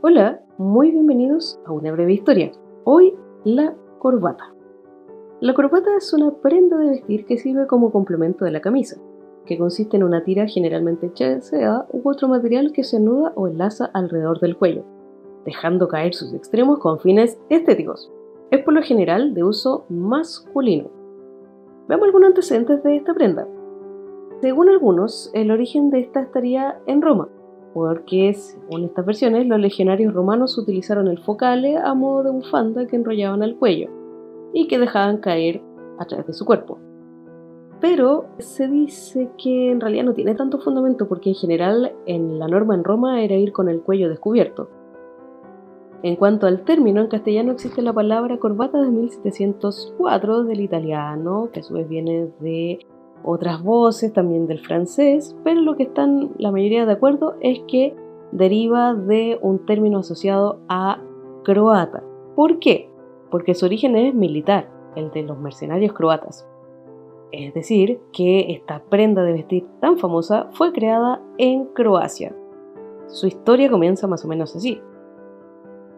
Hola, muy bienvenidos a una breve historia. Hoy, la corbata. La corbata es una prenda de vestir que sirve como complemento de la camisa, que consiste en una tira generalmente hecha de seda u otro material que se anuda o enlaza alrededor del cuello, dejando caer sus extremos con fines estéticos. Es por lo general de uso masculino. Veamos algunos antecedentes de esta prenda. Según algunos, el origen de esta estaría en Roma, porque según estas versiones, los legionarios romanos utilizaron el focale a modo de bufanda que enrollaban al cuello y que dejaban caer a través de su cuerpo. Pero se dice que en realidad no tiene tanto fundamento porque en general en la norma en Roma era ir con el cuello descubierto. En cuanto al término, en castellano existe la palabra corbata de 1704 del italiano, que a su vez viene de otras voces, también del francés, pero lo que están la mayoría de acuerdo es que deriva de un término asociado a croata. ¿Por qué? Porque su origen es militar, el de los mercenarios croatas. Es decir, que esta prenda de vestir tan famosa fue creada en Croacia. Su historia comienza más o menos así.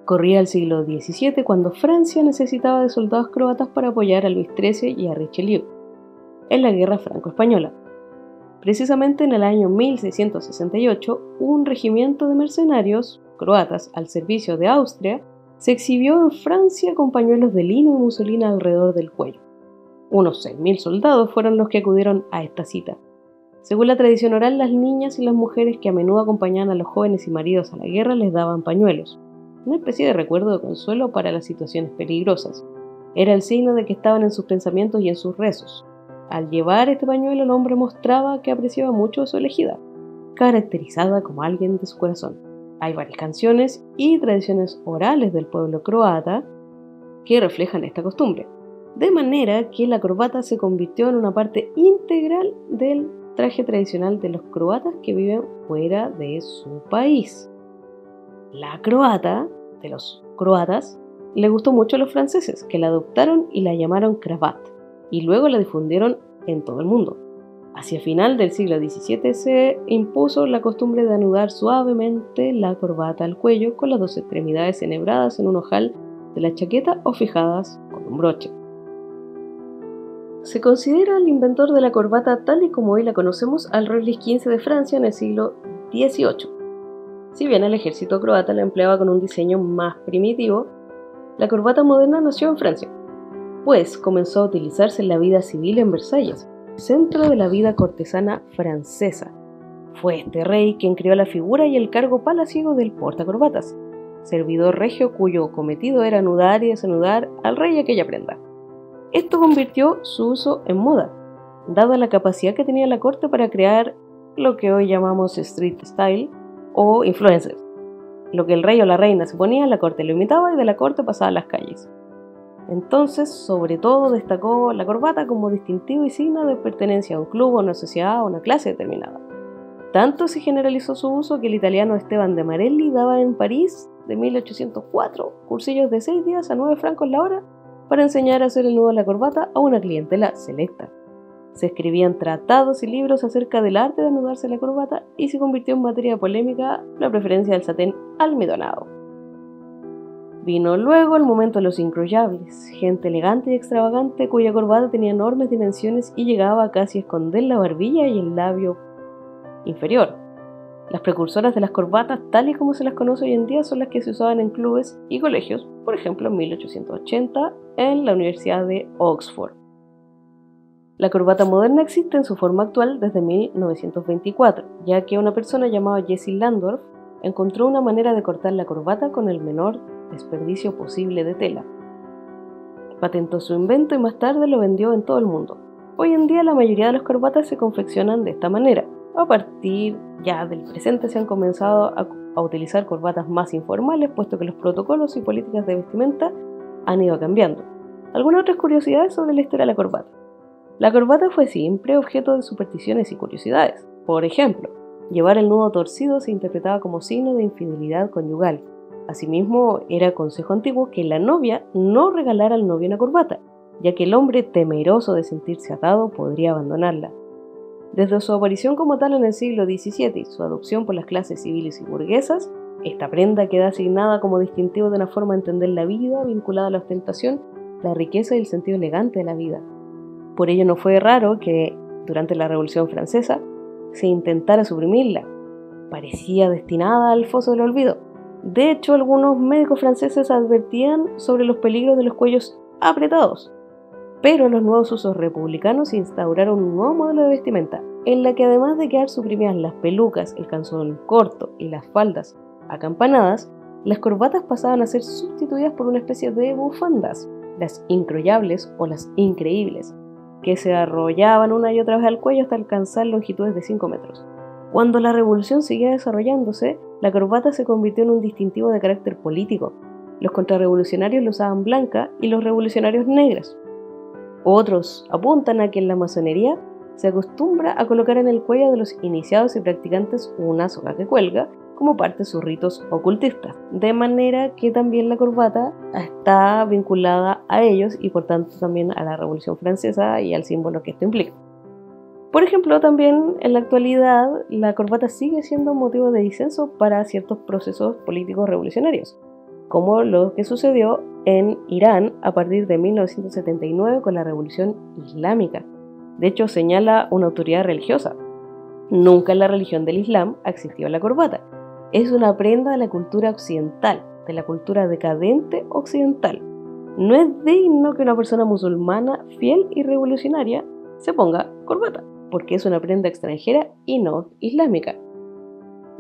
Corría el siglo XVII cuando Francia necesitaba de soldados croatas para apoyar a Luis XIII y a Richelieu en la Guerra Franco-Española. Precisamente en el año 1668, un regimiento de mercenarios croatas al servicio de Austria se exhibió en Francia con pañuelos de lino y muselina alrededor del cuello. Unos 6.000 soldados fueron los que acudieron a esta cita. Según la tradición oral, las niñas y las mujeres que a menudo acompañaban a los jóvenes y maridos a la guerra les daban pañuelos, una especie de recuerdo de consuelo para las situaciones peligrosas. Era el signo de que estaban en sus pensamientos y en sus rezos. Al llevar este pañuelo, el hombre mostraba que apreciaba mucho a su elegida, caracterizada como alguien de su corazón. Hay varias canciones y tradiciones orales del pueblo croata que reflejan esta costumbre, de manera que la corbata se convirtió en una parte integral del traje tradicional de los croatas que viven fuera de su país. La croata, de los croatas, le gustó mucho a los franceses, que la adoptaron y la llamaron cravate, y luego la difundieron en todo el mundo. Hacia final del siglo XVII se impuso la costumbre de anudar suavemente la corbata al cuello con las dos extremidades enhebradas en un ojal de la chaqueta o fijadas con un broche. Se considera el inventor de la corbata tal y como hoy la conocemos al rey Luis XV de Francia en el siglo XVIII. Si bien el ejército croata la empleaba con un diseño más primitivo, la corbata moderna nació en Francia, pues comenzó a utilizarse en la vida civil en Versalles, centro de la vida cortesana francesa. Fue este rey quien creó la figura y el cargo palaciego del portacorbatas, servidor regio cuyo cometido era anudar y desanudar al rey aquella prenda. Esto convirtió su uso en moda, dada la capacidad que tenía la corte para crear lo que hoy llamamos street style o influencers. Lo que el rey o la reina se ponía, la corte lo imitaba y de la corte pasaba a las calles. Entonces, sobre todo, destacó la corbata como distintivo y signo de pertenencia a un club, a una sociedad o a una clase determinada. Tanto se generalizó su uso que el italiano Esteban de Marelli daba en París, de 1804, cursillos de 6 días a 9 francos la hora para enseñar a hacer el nudo de la corbata a una clientela selecta. Se escribían tratados y libros acerca del arte de anudarse la corbata y se convirtió en materia polémica la preferencia del satén almidonado. Vino luego el momento de los incroyables, gente elegante y extravagante cuya corbata tenía enormes dimensiones y llegaba casi a esconder la barbilla y el labio inferior. Las precursoras de las corbatas, tal y como se las conoce hoy en día, son las que se usaban en clubes y colegios, por ejemplo en 1880 en la Universidad de Oxford. La corbata moderna existe en su forma actual desde 1924, ya que una persona llamada Jesse Landorf encontró una manera de cortar la corbata con el menor desperdicio posible de tela. Patentó su invento y más tarde lo vendió en todo el mundo. Hoy en día la mayoría de las corbatas se confeccionan de esta manera. A partir ya del presente se han comenzado a utilizar corbatas más informales, puesto que los protocolos y políticas de vestimenta han ido cambiando. Algunas otras curiosidades sobre la historia de la corbata. La corbata fue siempre objeto de supersticiones y curiosidades. Por ejemplo, llevar el nudo torcido se interpretaba como signo de infidelidad conyugal. Asimismo, era consejo antiguo que la novia no regalara al novio una corbata, ya que el hombre, temeroso de sentirse atado, podría abandonarla. Desde su aparición como tal en el siglo XVII y su adopción por las clases civiles y burguesas, Esta prenda queda asignada como distintivo de una forma de entender la vida vinculada a la ostentación, la riqueza y el sentido elegante de la vida. Por ello no fue raro que, durante la Revolución Francesa, se intentara suprimirla. Parecía destinada al foso del olvido. De hecho, algunos médicos franceses advertían sobre los peligros de los cuellos apretados. Pero los nuevos usos republicanos instauraron un nuevo modelo de vestimenta, en la que además de quedar suprimidas las pelucas, el calzón corto y las faldas acampanadas, las corbatas pasaban a ser sustituidas por una especie de bufandas, las incroyables o las increíbles, que se arrollaban una y otra vez al cuello hasta alcanzar longitudes de 5 metros. Cuando la revolución seguía desarrollándose, la corbata se convirtió en un distintivo de carácter político. Los contrarrevolucionarios lo usaban blanca y los revolucionarios negras. Otros apuntan a que en la masonería se acostumbra a colocar en el cuello de los iniciados y practicantes una soga que cuelga como parte de sus ritos ocultistas, de manera que también la corbata está vinculada a ellos y por tanto también a la Revolución Francesa y al símbolo que esto implica. Por ejemplo, también en la actualidad la corbata sigue siendo motivo de disenso para ciertos procesos políticos revolucionarios, como lo que sucedió en Irán a partir de 1979 con la Revolución Islámica. De hecho, señala una autoridad religiosa: nunca en la religión del Islam existió la corbata. Es una prenda de la cultura occidental, de la cultura decadente occidental. No es digno que una persona musulmana fiel y revolucionaria se ponga corbata, porque es una prenda extranjera y no islámica.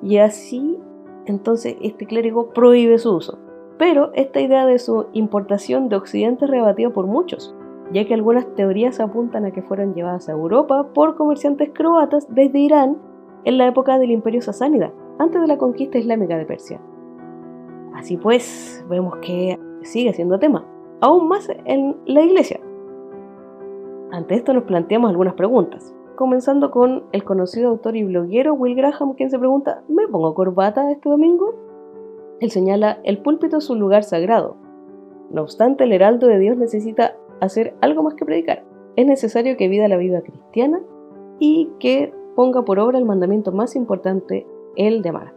Y así, entonces, este clérigo prohíbe su uso. Pero esta idea de su importación de Occidente es rebatida por muchos, ya que algunas teorías apuntan a que fueron llevadas a Europa por comerciantes croatas desde Irán en la época del Imperio Sasánida, antes de la conquista islámica de Persia. Así pues, vemos que sigue siendo tema, aún más en la iglesia. Ante esto nos planteamos algunas preguntas, comenzando con el conocido autor y bloguero Will Graham, quien se pregunta: ¿me pongo corbata este domingo? Él señala: el púlpito es un lugar sagrado. No obstante, el heraldo de Dios necesita hacer algo más que predicar. Es necesario que viva la vida cristiana y que ponga por obra el mandamiento más importante, el de amar.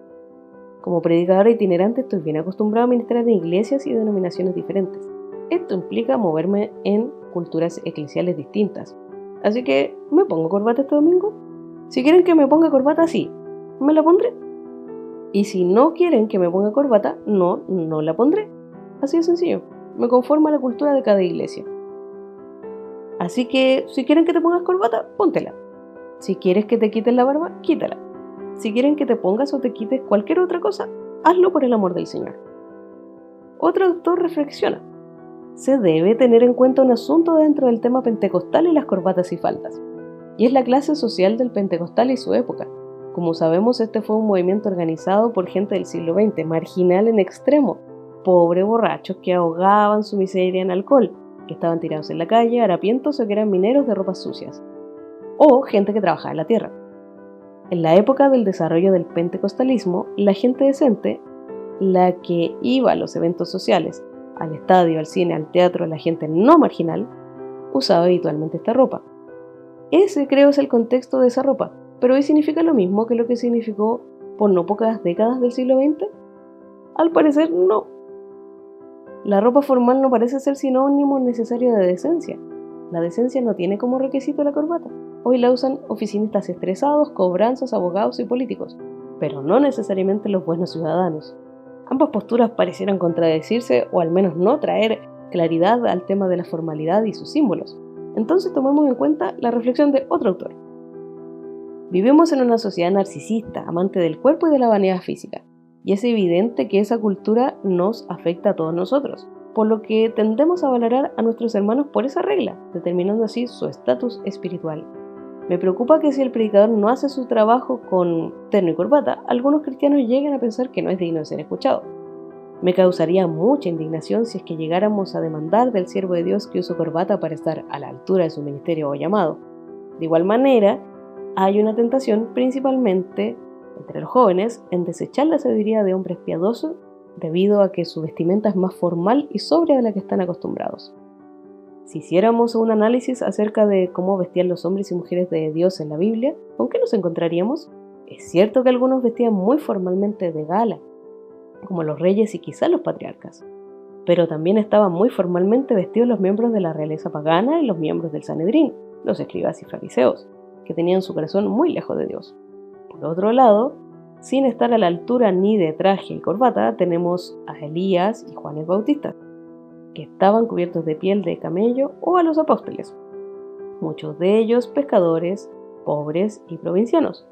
Como predicadora itinerante estoy bien acostumbrado a ministrar en iglesias y denominaciones diferentes. Esto implica moverme en culturas eclesiales distintas. Así que, ¿me pongo corbata este domingo? Si quieren que me ponga corbata, sí, me la pondré. Y si no quieren que me ponga corbata, no la pondré. Así de sencillo. Me conformo a la cultura de cada iglesia. Así que, si quieren que te pongas corbata, póntela. Si quieres que te quites la barba, quítala. Si quieren que te pongas o te quites cualquier otra cosa, hazlo por el amor del Señor. Otro autor reflexiona: se debe tener en cuenta un asunto dentro del tema pentecostal y las corbatas y faldas, y es la clase social del pentecostal y su época. Como sabemos, este fue un movimiento organizado por gente del siglo XX, marginal en extremo, pobres borrachos que ahogaban su miseria en alcohol, que estaban tirados en la calle, harapientos o que eran mineros de ropas sucias, o gente que trabajaba en la tierra. En la época del desarrollo del pentecostalismo, la gente decente, la que iba a los eventos sociales, al estadio, al cine, al teatro, la gente no marginal, usaba habitualmente esta ropa. Ese, creo, es el contexto de esa ropa, pero hoy significa lo mismo que lo que significó por no pocas décadas del siglo XX. Al parecer, no. La ropa formal no parece ser sinónimo necesario de decencia. La decencia no tiene como requisito la corbata. Hoy la usan oficinistas estresados, cobranzas, abogados y políticos, pero no necesariamente los buenos ciudadanos. Ambas posturas parecieran contradecirse o al menos no traer claridad al tema de la formalidad y sus símbolos. Entonces tomemos en cuenta la reflexión de otro autor. Vivimos en una sociedad narcisista, amante del cuerpo y de la vanidad física, y es evidente que esa cultura nos afecta a todos nosotros, por lo que tendemos a valorar a nuestros hermanos por esa regla, determinando así su estatus espiritual. Me preocupa que si el predicador no hace su trabajo con terno y corbata, algunos cristianos lleguen a pensar que no es digno de ser escuchado. Me causaría mucha indignación si es que llegáramos a demandar del siervo de Dios que use corbata para estar a la altura de su ministerio o llamado. De igual manera, hay una tentación, principalmente entre los jóvenes, en desechar la sabiduría de hombres piadosos debido a que su vestimenta es más formal y sobria de la que están acostumbrados. Si hiciéramos un análisis acerca de cómo vestían los hombres y mujeres de Dios en la Biblia, ¿con qué nos encontraríamos? Es cierto que algunos vestían muy formalmente de gala, como los reyes y quizá los patriarcas. Pero también estaban muy formalmente vestidos los miembros de la realeza pagana y los miembros del Sanedrín, los escribas y fariseos, que tenían su corazón muy lejos de Dios. Por otro lado, sin estar a la altura ni de traje y corbata, tenemos a Elías y Juan el Bautista, que estaban cubiertos de piel de camello, o a los apóstoles, muchos de ellos pescadores, pobres y provincianos.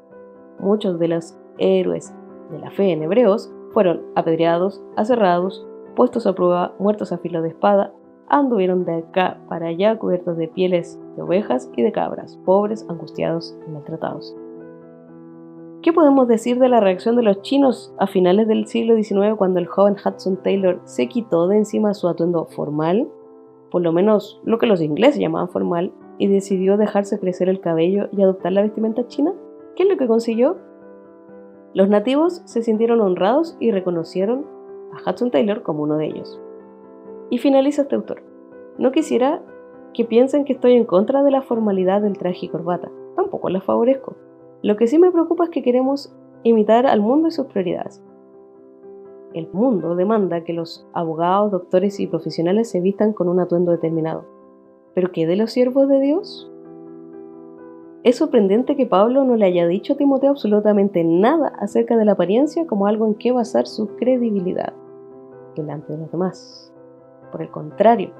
Muchos de los héroes de la fe en Hebreos fueron apedreados, aserrados, puestos a prueba, muertos a filo de espada, anduvieron de acá para allá cubiertos de pieles de ovejas y de cabras, pobres, angustiados y maltratados. ¿Qué podemos decir de la reacción de los chinos a finales del siglo XIX cuando el joven Hudson Taylor se quitó de encima su atuendo formal, por lo menos lo que los ingleses llamaban formal, y decidió dejarse crecer el cabello y adoptar la vestimenta china? ¿Qué es lo que consiguió? Los nativos se sintieron honrados y reconocieron a Hudson Taylor como uno de ellos. Y finaliza este autor: no quisiera que piensen que estoy en contra de la formalidad del traje y corbata, tampoco la favorezco. Lo que sí me preocupa es que queremos imitar al mundo y sus prioridades. El mundo demanda que los abogados, doctores y profesionales se vistan con un atuendo determinado. ¿Pero qué de los siervos de Dios? Es sorprendente que Pablo no le haya dicho a Timoteo absolutamente nada acerca de la apariencia como algo en que basar su credibilidad delante de los demás. Por el contrario,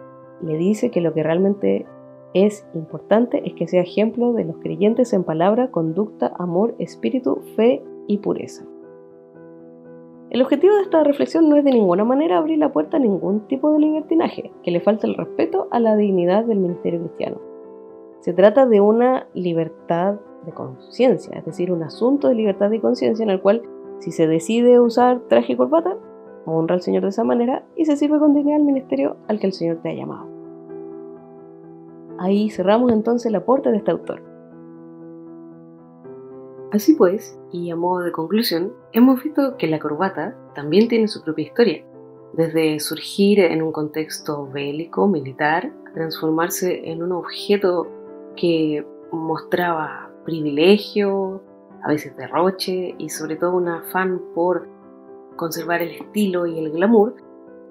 le dice que lo que realmente es importante es que sea ejemplo de los creyentes en palabra, conducta, amor, espíritu, fe y pureza. El objetivo de esta reflexión no es de ninguna manera abrir la puerta a ningún tipo de libertinaje que le falte el respeto a la dignidad del ministerio cristiano. Se trata de una libertad de conciencia, es decir, un asunto de libertad de conciencia en el cual, si se decide usar traje y corbata, honra al Señor de esa manera y se sirve con dignidad al ministerio al que el Señor te ha llamado. Ahí cerramos entonces el aporte de este autor. Así pues, y a modo de conclusión, hemos visto que la corbata también tiene su propia historia, desde surgir en un contexto bélico, militar, a transformarse en un objeto que mostraba privilegio, a veces derroche y sobre todo un afán por conservar el estilo y el glamour,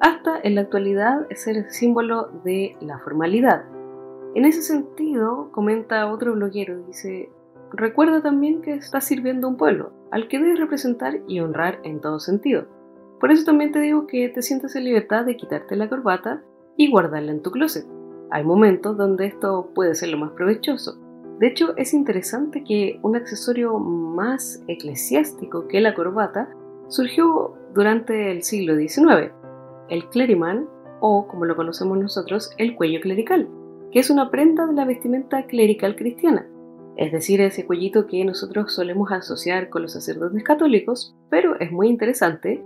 hasta en la actualidad ser símbolo de la formalidad. En ese sentido, comenta otro bloguero, dice: recuerda también que estás sirviendo a un pueblo, al que debes representar y honrar en todo sentido. Por eso también te digo que te sientas en libertad de quitarte la corbata y guardarla en tu closet. Hay momentos donde esto puede ser lo más provechoso. De hecho, es interesante que un accesorio más eclesiástico que la corbata surgió durante el siglo XIX, el cleriman, o como lo conocemos nosotros, el cuello clerical, que es una prenda de la vestimenta clerical cristiana, es decir, ese cuellito que nosotros solemos asociar con los sacerdotes católicos, pero es muy interesante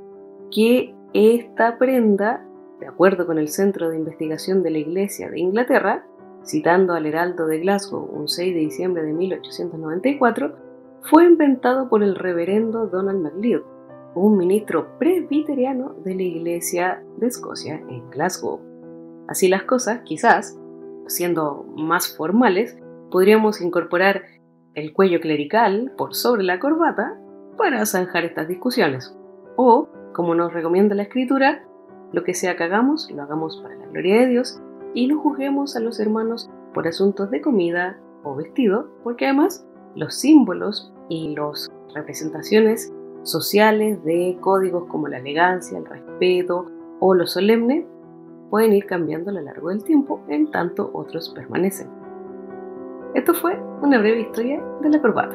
que esta prenda, de acuerdo con el Centro de Investigación de la Iglesia de Inglaterra, citando al Heraldo de Glasgow un 6 de diciembre de 1894, fue inventado por el reverendo Donald MacLeod, un ministro presbiteriano de la Iglesia de Escocia en Glasgow. Así las cosas, quizás, siendo más formales, podríamos incorporar el cuello clerical por sobre la corbata para zanjar estas discusiones. O, como nos recomienda la Escritura, lo que sea que hagamos, lo hagamos para la gloria de Dios y no juzguemos a los hermanos por asuntos de comida o vestido, porque además los símbolos y las representaciones sociales de códigos como la elegancia, el respeto o lo solemne pueden ir cambiando a lo largo del tiempo, en tanto otros permanecen. Esto fue una breve historia de la corbata.